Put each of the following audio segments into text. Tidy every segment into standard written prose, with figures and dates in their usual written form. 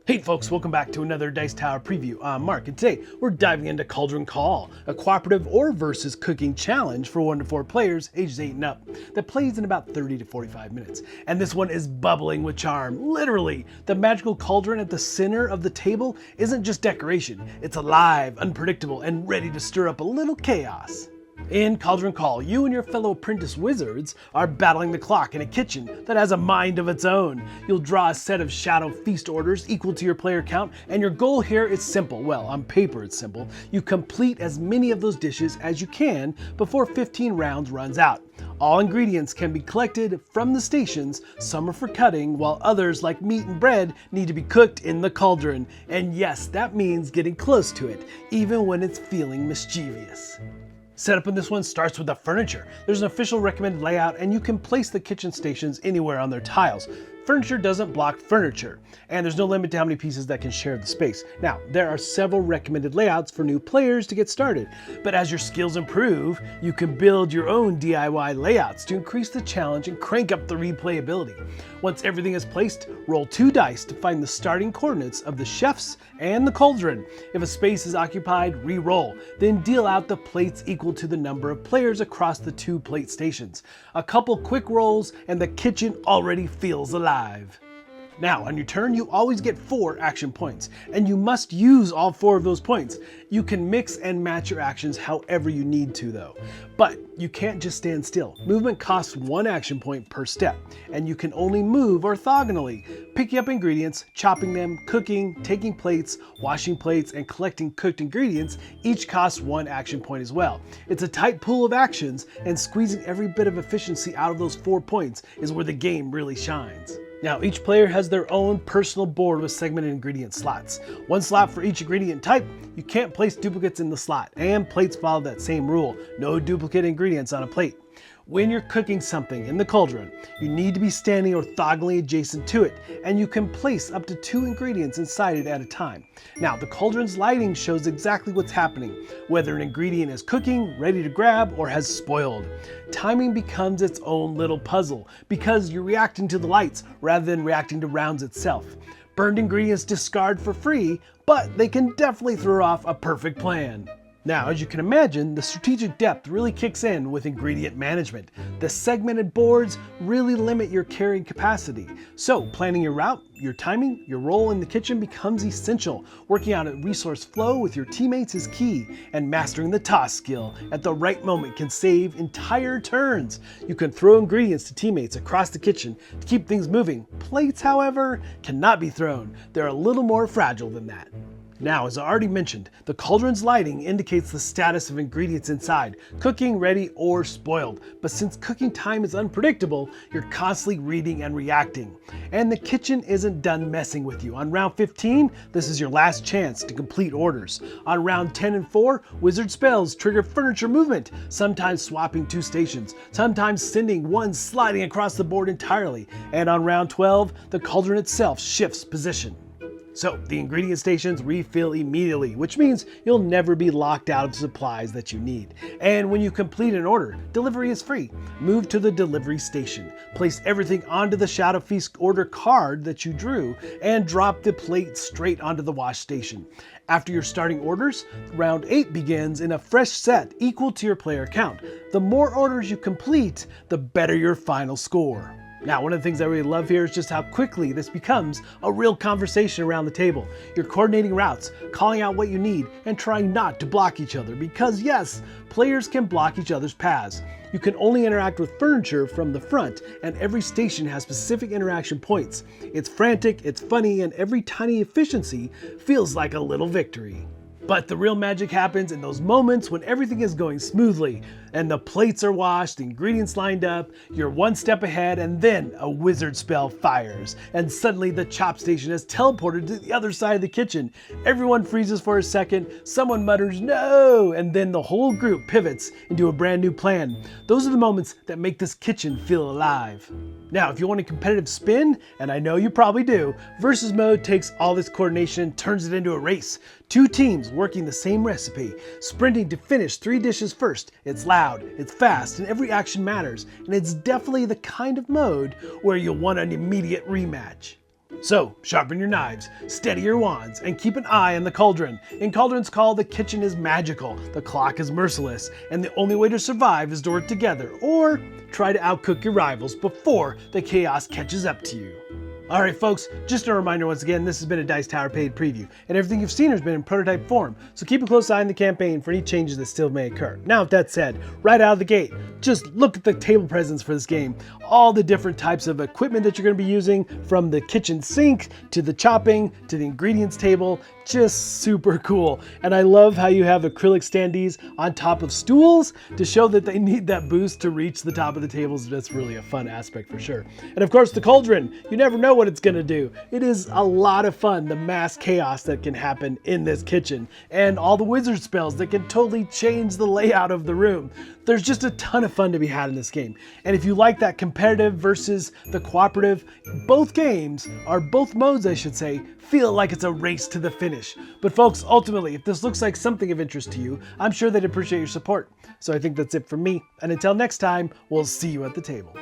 Hey folks, welcome back to another Dice Tower preview. I'm Mark, and today we're diving into Cauldron Call, a cooperative or versus cooking challenge for 1 to 4 players ages 8 and up that plays in about 30 to 45 minutes. And this one is bubbling with charm. Literally, the magical cauldron at the center of the table isn't just decoration, it's alive, unpredictable, and ready to stir up a little chaos. In Cauldron Call, you and your fellow apprentice wizards are battling the clock in a kitchen that has a mind of its own. You'll draw a set of shadow feast orders equal to your player count, and your goal here is simple. Well, on paper it's simple. You complete as many of those dishes as you can before 15 rounds runs out. All ingredients can be collected from the stations. Some are for cutting, while others, like meat and bread, need to be cooked in the cauldron. And yes, that means getting close to it, even when it's feeling mischievous. Setup in this one starts with the furniture. There's an official recommended layout, and you can place the kitchen stations anywhere on their tiles. Furniture doesn't block furniture, and there's no limit to how many pieces that can share the space. Now, there are several recommended layouts for new players to get started, but as your skills improve, you can build your own DIY layouts to increase the challenge and crank up the replayability. Once everything is placed, roll 2 dice to find the starting coordinates of the chefs and the cauldron. If a space is occupied, re-roll, then deal out the plates equal to the number of players across the 2 plate stations. A couple quick rolls and the kitchen already feels alive. Now, on your turn, you always get 4 action points, and you must use all 4 of those points. You can mix and match your actions however you need to, though. But you can't just stand still. Movement costs 1 action point per step, and you can only move orthogonally. Picking up ingredients, chopping them, cooking, taking plates, washing plates, and collecting cooked ingredients each costs 1 action point as well. It's a tight pool of actions, and squeezing every bit of efficiency out of those 4 points is where the game really shines. Now, each player has their own personal board with segmented ingredient slots. 1 slot for each ingredient type. You can't place duplicates in the slot, and plates follow that same rule. No duplicate ingredients on a plate. When you're cooking something in the cauldron, you need to be standing orthogonally adjacent to it, and you can place up to 2 ingredients inside it at a time. Now, the cauldron's lighting shows exactly what's happening, whether an ingredient is cooking, ready to grab, or has spoiled. Timing becomes its own little puzzle, because you're reacting to the lights rather than reacting to rounds itself. Burned ingredients discard for free, but they can definitely throw off a perfect plan. Now, as you can imagine, the strategic depth really kicks in with ingredient management. The segmented boards really limit your carrying capacity. So, planning your route, your timing, your role in the kitchen becomes essential. Working out a resource flow with your teammates is key, and mastering the toss skill at the right moment can save entire turns. You can throw ingredients to teammates across the kitchen to keep things moving. Plates, however, cannot be thrown. They're a little more fragile than that. Now, as I already mentioned, the cauldron's lighting indicates the status of ingredients inside, cooking, ready, or spoiled. But since cooking time is unpredictable, you're constantly reading and reacting. And the kitchen isn't done messing with you. On round 15, this is your last chance to complete orders. On round 10 and 4, wizard spells trigger furniture movement, sometimes swapping 2 stations, sometimes sending one sliding across the board entirely. And on round 12, the cauldron itself shifts position. So, the ingredient stations refill immediately, which means you'll never be locked out of supplies that you need. And when you complete an order, delivery is free. Move to the delivery station, place everything onto the Shadow Feast order card that you drew, and drop the plate straight onto the wash station. After your starting orders, round 8 begins in a fresh set equal to your player count. The more orders you complete, the better your final score. Now, one of the things I really love here is just how quickly this becomes a real conversation around the table. You're coordinating routes, calling out what you need, and trying not to block each other because yes, players can block each other's paths. You can only interact with furniture from the front, and every station has specific interaction points. It's frantic, it's funny, and every tiny efficiency feels like a little victory. But the real magic happens in those moments when everything is going smoothly and the plates are washed, the ingredients lined up, you're 1 step ahead, and then a wizard spell fires, and suddenly the chop station is teleported to the other side of the kitchen. Everyone freezes for a second, someone mutters no, and then the whole group pivots into a brand new plan. Those are the moments that make this kitchen feel alive. Now, if you want a competitive spin, and I know you probably do, versus mode takes all this coordination and turns it into a race. 2 teams working the same recipe, sprinting to finish 3 dishes first. It's loud, it's fast, and every action matters, and it's definitely the kind of mode where you'll want an immediate rematch. So, sharpen your knives, steady your wands, and keep an eye on the cauldron. In Cauldron's Call, the kitchen is magical, the clock is merciless, and the only way to survive is to work together, or try to outcook your rivals before the chaos catches up to you. Alright folks, just a reminder once again, this has been a Dice Tower paid preview, and everything you've seen has been in prototype form, so keep a close eye on the campaign for any changes that still may occur. Now with that said, right out of the gate, just look at the table presents for this game. All the different types of equipment that you're going to be using, from the kitchen sink, to the chopping, to the ingredients table, just super cool. And I love how you have acrylic standees on top of stools to show that they need that boost to reach the top of the tables. That's really a fun aspect for sure. And of course the cauldron, you never know what it's going to do. It is a lot of fun, the mass chaos that can happen in this kitchen, and all the wizard spells that can totally change the layout of the room. There's just a ton of fun to be had in this game. And if you like that competitive versus the cooperative, both modes I should say, feel like it's a race to the finish. But folks, ultimately, if this looks like something of interest to you, I'm sure they'd appreciate your support. So I think that's it from me, and until next time, we'll see you at the table.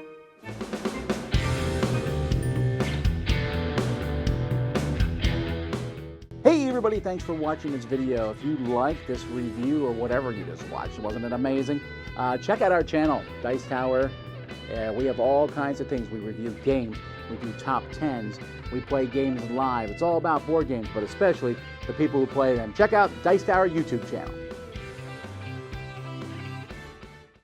Hey everybody, thanks for watching this video. If you liked this review or whatever you just watched, wasn't it amazing? Check out our channel, Dice Tower. We have all kinds of things. We review games, we do top 10s, we play games live. It's all about board games, but especially the people who play them. Check out Dice Tower YouTube channel.